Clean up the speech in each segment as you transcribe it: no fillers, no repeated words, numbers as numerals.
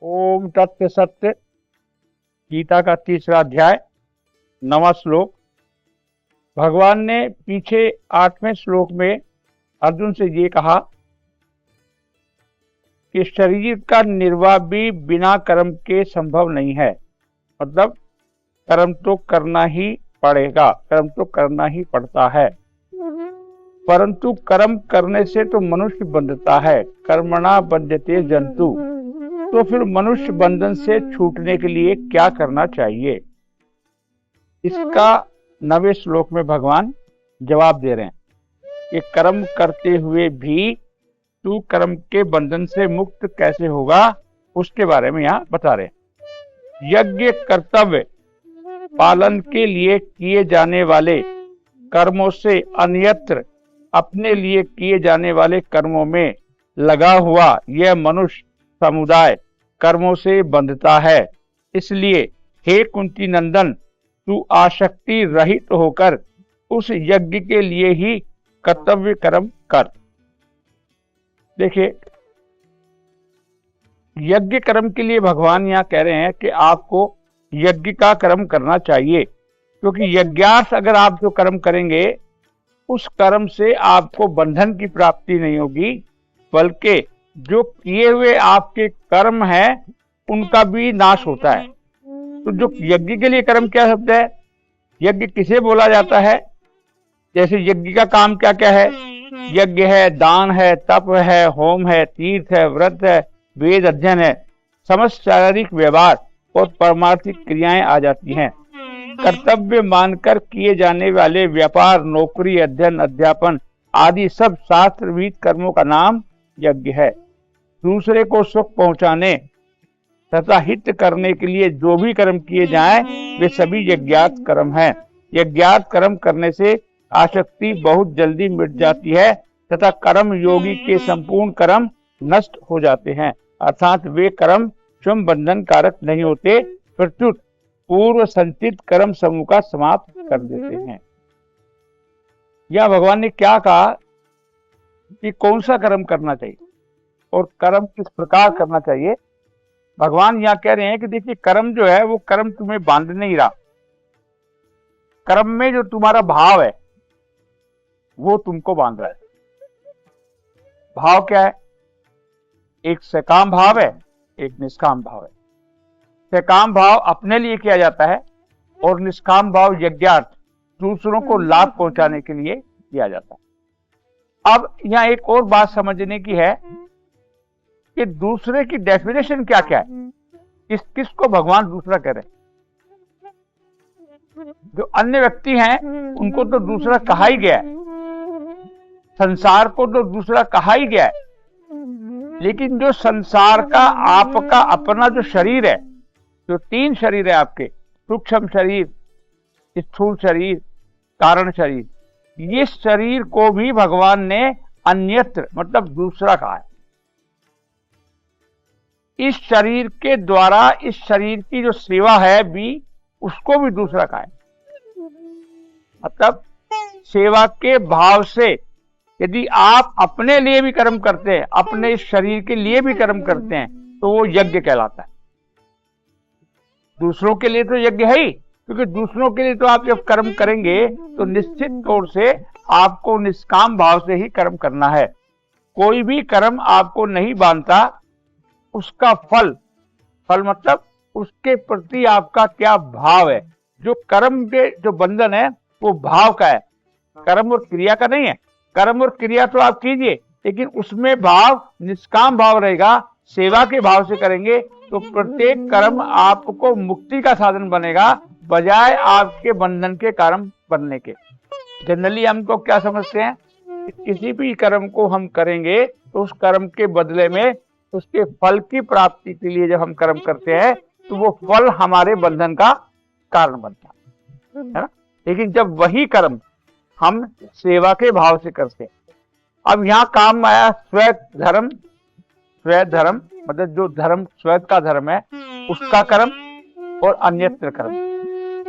ओम तत्व सत्य। गीता का 3रा अध्याय 9वां श्लोक। भगवान ने पीछे 8वें श्लोक में अर्जुन से ये कहा कि शरीर का निर्वाह भी बिना कर्म के संभव नहीं है। मतलब कर्म तो करना ही पड़ेगा, कर्म तो करना ही पड़ता है, परंतु कर्म करने से तो मनुष्य बंधता है। कर्मणा बंधते जंतु। तो फिर मनुष्य बंधन से छूटने के लिए क्या करना चाहिए, इसका 9वें श्लोक में भगवान जवाब दे रहे हैं कि कर्म करते हुए भी तू कर्म के बंधन से मुक्त कैसे होगा, उसके बारे में यहाँ बता रहे हैं। यज्ञ कर्तव्य पालन के लिए किए जाने वाले कर्मों से अन्यत्र अपने लिए किए जाने वाले कर्मों में लगा हुआ यह मनुष्य समुदाय कर्मों से बंधता है। इसलिए हे कुंती नंदन, तू आसक्ति रहित होकर उस यज्ञ के लिए ही कर्तव्य कर्म कर। देखिए, यज्ञ कर्म के लिए भगवान यहाँ कह रहे हैं कि आपको यज्ञ का कर्म करना चाहिए, क्योंकि यज्ञार्थ अगर आप जो कर्म करेंगे उस कर्म से आपको बंधन की प्राप्ति नहीं होगी, बल्कि जो किए हुए आपके कर्म हैं उनका भी नाश होता है। तो जो यज्ञ के लिए कर्म क्या शब्द है, यज्ञ किसे बोला जाता है? जैसे यज्ञ का काम क्या क्या है? यज्ञ है, दान है, तप है, होम है, तीर्थ है, व्रत है, वेद अध्ययन है, समस्त शारीरिक व्यवहार और परमार्थिक क्रियाएं आ जाती हैं। कर्तव्य मानकर किए जाने वाले व्यापार, नौकरी, अध्ययन, अध्यापन आदि सब शास्त्रविद कर्मों का नाम यज्ञ है। दूसरे को सुख पहुंचाने तथा हित करने के लिए जो भी कर्म किए जाएं वे सभी यज्ञार्थ कर्म हैं। यज्ञार्थ कर्म करने से आसक्ति बहुत जल्दी मिट जाती है तथा कर्म योगी के संपूर्ण कर्म नष्ट हो जाते हैं, अर्थात वे कर्म स्वयं बंधन कारक नहीं होते, प्रत्युत पूर्व संचित कर्म समूह का समाप्त कर देते हैं। यह भगवान ने क्या कहा कि कौन सा कर्म करना चाहिए और कर्म किस प्रकार करना चाहिए। भगवान यहाँ कह रहे हैं कि देखिए, कर्म जो है वो कर्म तुम्हें बांध नहीं रहा। कर्म में जो तुम्हारा भाव है वो तुमको बांध रहा है। भाव क्या है? एक सकाम भाव है, एक निष्काम भाव है। सकाम भाव अपने लिए किया जाता है और निष्काम भाव यज्ञार्थ दूसरों को लाभ पहुंचाने के लिए किया जाता है। अब यहाँ एक और बात समझने की है कि दूसरे की डेफिनेशन क्या क्या है, किसको भगवान दूसरा कह रहे हैं। जो अन्य व्यक्ति हैं उनको तो दूसरा कहा ही गया है, संसार को तो दूसरा कहा ही गया है, लेकिन जो संसार का आपका अपना जो शरीर है, जो 3 शरीर है आपके, सूक्ष्म शरीर, स्थूल शरीर, कारण शरीर, ये शरीर को भी भगवान ने अन्यत्र मतलब दूसरा कहा है। इस शरीर के द्वारा इस शरीर की जो सेवा है भी उसको भी दूसरा कहा है। मतलब सेवा के भाव से यदि आप अपने लिए भी कर्म करते हैं, अपने शरीर के लिए भी कर्म करते हैं, तो वो यज्ञ कहलाता है। दूसरों के लिए तो यज्ञ है ही, क्योंकि दूसरों के लिए तो आप जब कर्म करेंगे तो निश्चित तौर से आपको निष्काम भाव से ही कर्म करना है। कोई भी कर्म आपको नहीं बांधता, उसका फल मतलब उसके प्रति आपका क्या भाव है। जो कर्म के जो बंधन है वो भाव का है, कर्म और क्रिया का नहीं है। कर्म और क्रिया तो आप कीजिए, लेकिन उसमें भाव निष्काम भाव रहेगा। सेवा के भाव से करेंगे तो प्रत्येक कर्म आपको मुक्ति का साधन बनेगा, बजाय आपके बंधन के कारण बनने के। जनरली हमको क्या समझते हैं कि किसी भी कर्म को हम करेंगे तो उस कर्म के बदले में उसके फल की प्राप्ति के लिए जब हम कर्म करते हैं तो वो फल हमारे बंधन का कारण बनता है ना। लेकिन जब वही कर्म हम सेवा के भाव से करते हैं, अब यहाँ काम आया स्व धर्म। स्व धर्म मतलब जो धर्म स्वयं का धर्म है उसका कर्म, और अन्यत्र कर्म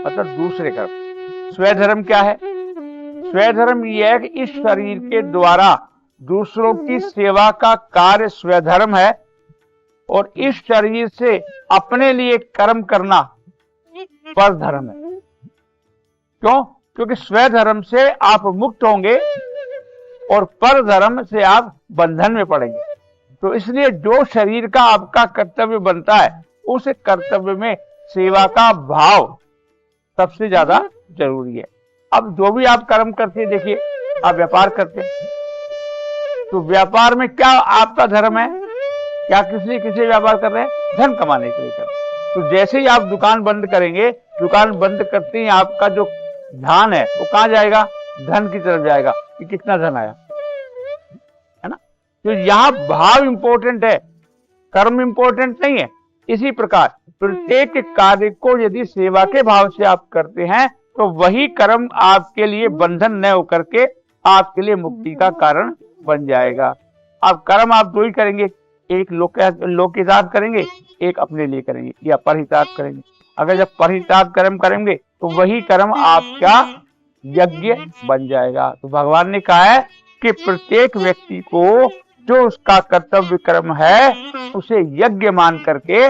मतलब दूसरे कर्म। स्व धर्म क्या है? स्व धर्म यह है कि इस शरीर के द्वारा दूसरों की सेवा का कार्य स्व धर्म है, और इस शरीर से अपने लिए कर्म करना पर धर्म है। क्यों? क्योंकि स्वधर्म से आप मुक्त होंगे और पर धर्म से आप बंधन में पड़ेंगे। तो इसलिए जो शरीर का आपका कर्तव्य बनता है, उस कर्तव्य में सेवा का भाव सबसे ज्यादा जरूरी है। अब जो भी आप कर्म करते हैं, देखिए आप व्यापार करते हैं, तो व्यापार में क्या आपका धर्म है? क्या किसी व्यापार कर रहे हैं? धन कमाने के लिए कर रहे हैं। तो जैसे ही आप दुकान बंद करेंगे, दुकान बंद करते ही आपका जो ध्यान है वो कहाँ जाएगा? धन की तरफ जाएगा कि कितना धन आया, है ना। तो यहाँ भाव इंपॉर्टेंट है, कर्म इंपॉर्टेंट नहीं है। इसी प्रकार प्रत्येक कार्य को यदि सेवा के भाव से आप करते हैं तो वही कर्म आपके लिए बंधन न होकर के आपके लिए मुक्ति का कारण बन जाएगा। आप कर्म आप दो ही करेंगे, एक लोक के हितार्थ करेंगे, एक अपने लिए करेंगे या परहितार्थ करेंगे। अगर जब परहितार्थ कर्म करेंगे तो वही कर्म आपका यज्ञ बन जाएगा। तो भगवान ने कहा है कि प्रत्येक व्यक्ति को जो उसका कर्तव्य कर्म है उसे यज्ञ मान करके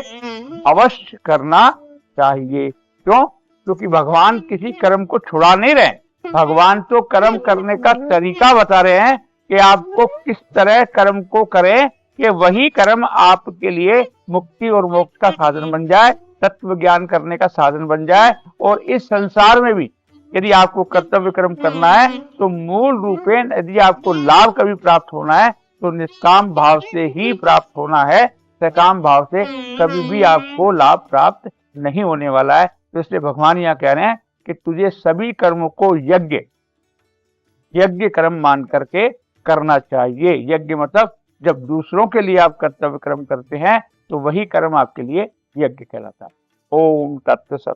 अवश्य करना चाहिए। क्यों? क्योंकि भगवान किसी कर्म को छुड़ा नहीं रहे, भगवान तो कर्म करने का तरीका बता रहे हैं कि आपको किस तरह कर्म को करें कि वही कर्म आपके लिए मुक्ति और मोक्ष का साधन बन जाए, तत्व ज्ञान करने का साधन बन जाए। और इस संसार में भी यदि आपको कर्तव्य कर्म करना है तो मूल रूपेण यदि आपको लाभ कभी प्राप्त होना है तो निष्काम भाव से ही प्राप्त होना है, सकाम भाव से कभी भी आपको लाभ प्राप्त नहीं होने वाला है। तो इसलिए भगवान यहाँ कह रहे हैं कि तुझे सभी कर्मों को यज्ञ कर्म मान करके करना चाहिए। यज्ञ मतलब जब दूसरों के लिए आप कर्तव्य कर्म करते हैं तो वही कर्म आपके लिए यज्ञ कहलाता है। ओम तत्सत।